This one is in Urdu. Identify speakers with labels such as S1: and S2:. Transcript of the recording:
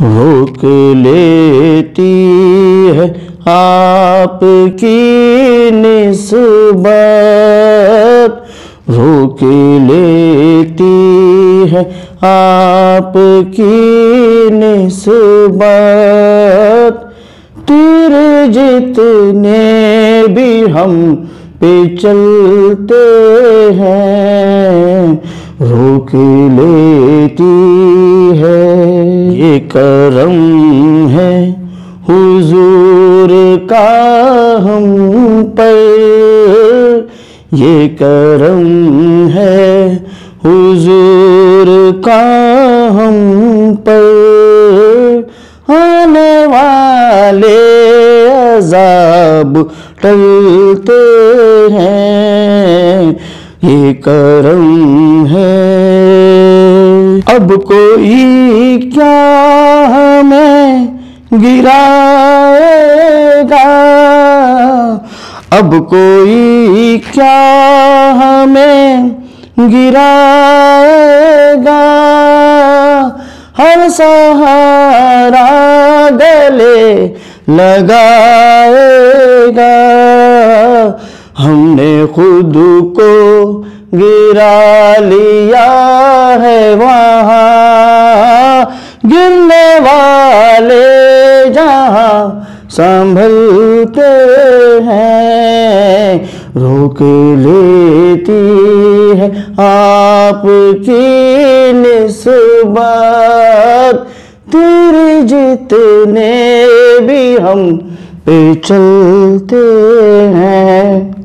S1: روک لیتی ہے آپ کی نسبت، روک لیتی ہے آپ کی نسبت، تیر جتنے بھی ہم پہ چلتے ہیں روک لیتی ہے۔ یہ کرم ہے حضور کا ہم پر، یہ کرم ہے حضور کا ہم پر، آنے والے عذاب ٹلتے ہیں یہ کرم ہے۔ اب کوئی کیا ہمیں گرائے گا، اب کوئی کیا ہمیں گرائے گا، ہر سہارا گلے لگائے گا، ہم نے خود کو گرا لیا ہے وہاں، گرنے والے جہاں سنبھلتے ہیں روک لیتی ہے آپ کی نسبت، تیر جتنے بھی ہم پہ چلتے ہیں۔